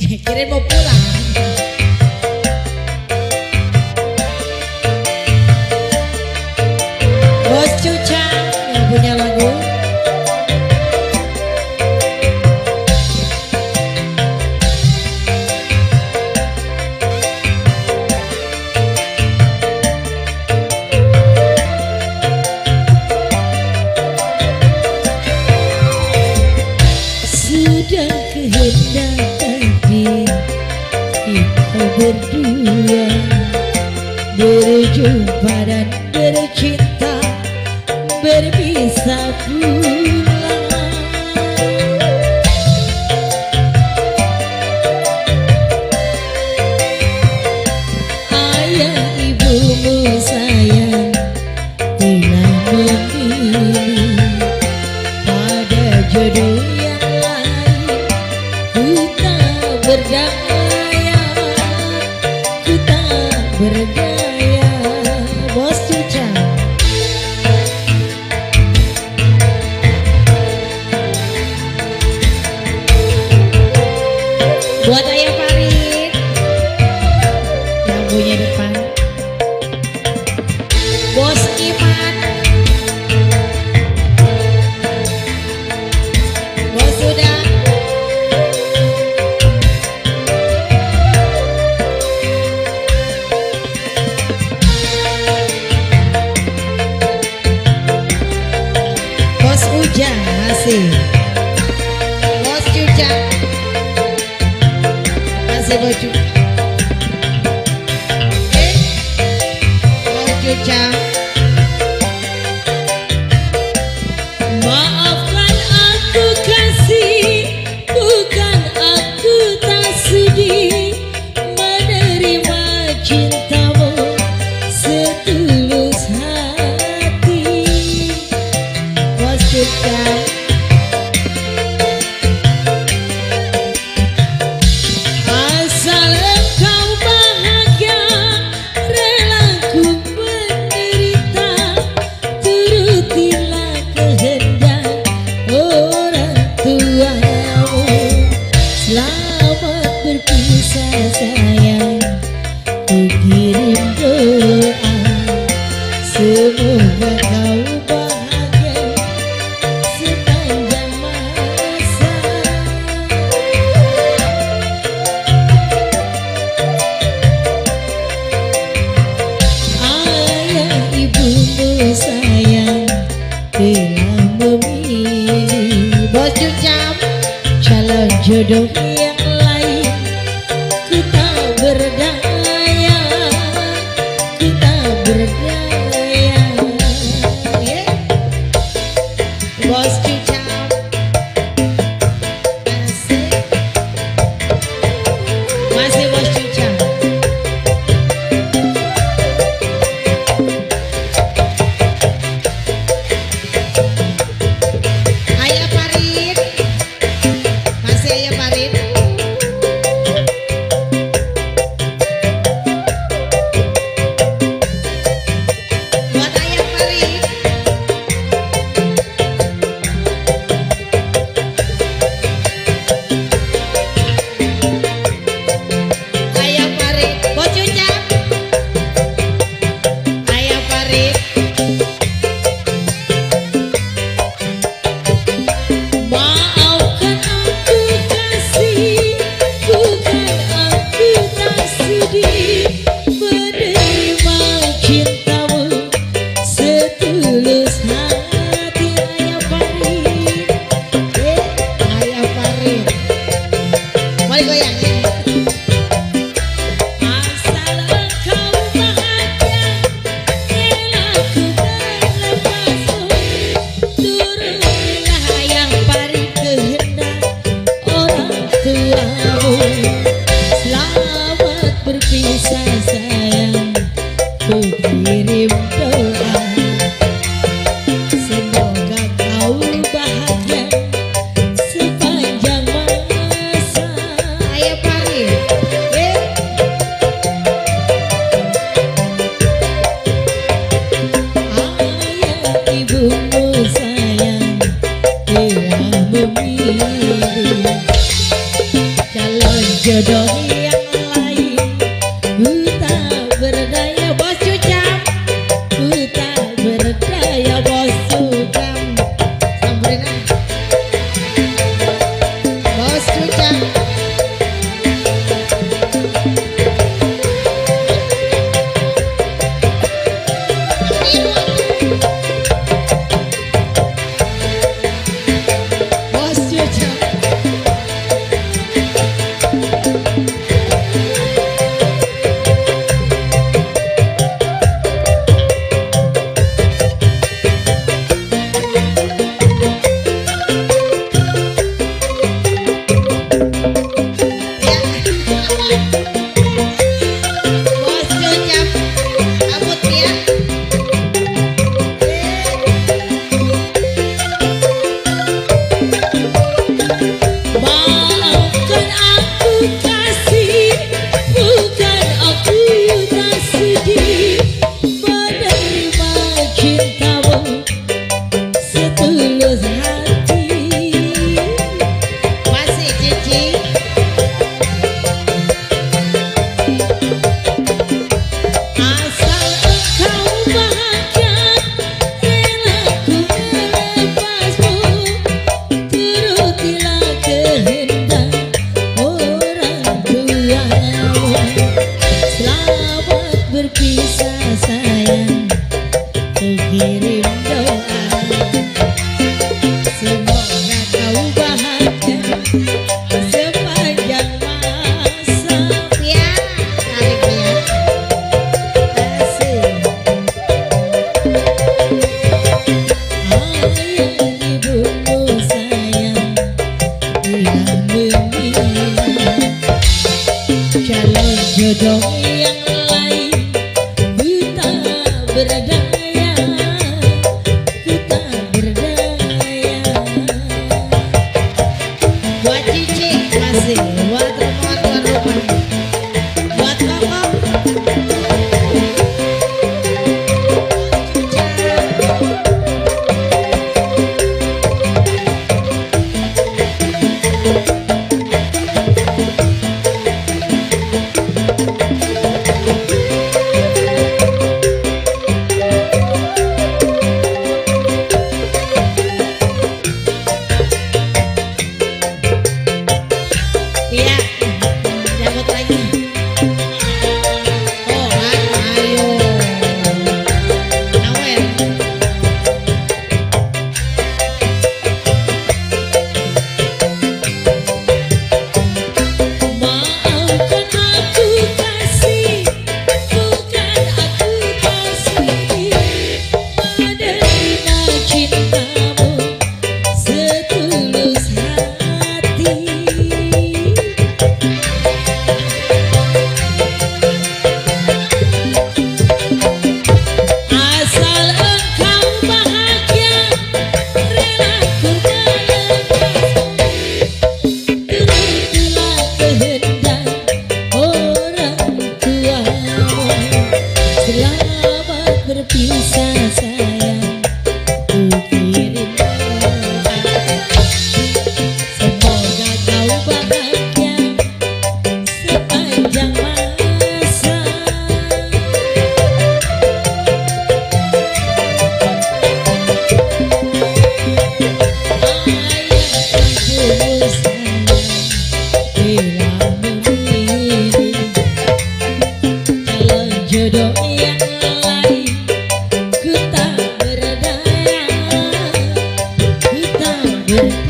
Kirain mau pulang. Bos Cuca yang punya lagu. Sudah kehendak takdir kita berdua berjumpa dan bercinta, berpisah pula. Ayah ibumu sayang telah memilih pada jodoh yang lain. Ku tak berdaya, ku tak berdaya. Bos Cuca. Buat Ayah Farid yang punya depan. Bos Iman, Bos Suda, Bos Uja masih, Bos Cuca masih, Bos Cuca. Bos Cuca. Maafkan aku kasih, bukan aku tak sudi menerima cintamu setulus hati. Bos Cuca. Asal engkau bahagia, rela ku menderita, turutilah kehendak orang tuamu. Selamat berpisah sayang, ku kirim doa, semoga kau bahagia sepanjang masa. Ayah ibumu sayang telah memilih, Bos Cuca, calon jodoh yang lain. Ku tak berdaya, ku tak berdaya. Yeah. Bos Cuca masih, masih Bos Cuca. Ayah Farid masih, Ayah Farid. Buat Ayah Farid. Ayah Farid. Bos Cuca. Ayah Farid. Maafkan aku kasih, bukan aku tak sudi menerima cintamu setulus hati. Ayah Farid, Ayah Farid, mari goyang. Asal engkau bahagia, rela ku melepasmu, turutilah yang Farid kehendak orang tuamu. Selamat berpisah sayang, ku kirim doa, semoga kau bahagia sepanjang masa. Ayah Farid. Ayah ibumu sayang telah memilih calon jodoh yang lain. Ku tak berdaya bos cucam, ku tak berdaya bos cucam. Samperin ah. Bos cucam. Bos cucam. Bos cucam. Abut ya. Maafkan aku kasih, bukan aku tak sudi menerima cintamu setulus hati. Masih cici. Asal engkau bahagia, rela ku melepasmu. Turutilah kehendak orang tuamu. Selamat berpisah sayang, ku kirim doa. Semoga kau bahagia sepanjang masa. Ya, tarik ya. Asik. Ayah ibumu sayang telah memilih calon jodoh yang lain. Ku tak berdaya, ku tak berdaya. Buat cici. Asik. Buat teman tuan rumah. Buat kokok. Iya. Jambut lagi. Oh, ayo. Nawer. Maafkan aku kasih, bukan aku tak sudi menerima cintamu setulus hati. Asal engkau bahagia, rela ku melepasmu. Turutilah kehendak orang tuamu. Selamat berpisah sayang, ku kirim doa. Semoga kau bahagia sepanjang masa. Ayah ibumu sayang telah memilih calon jodoh yang lain. Ku tak berdaya, ku tak berdaya.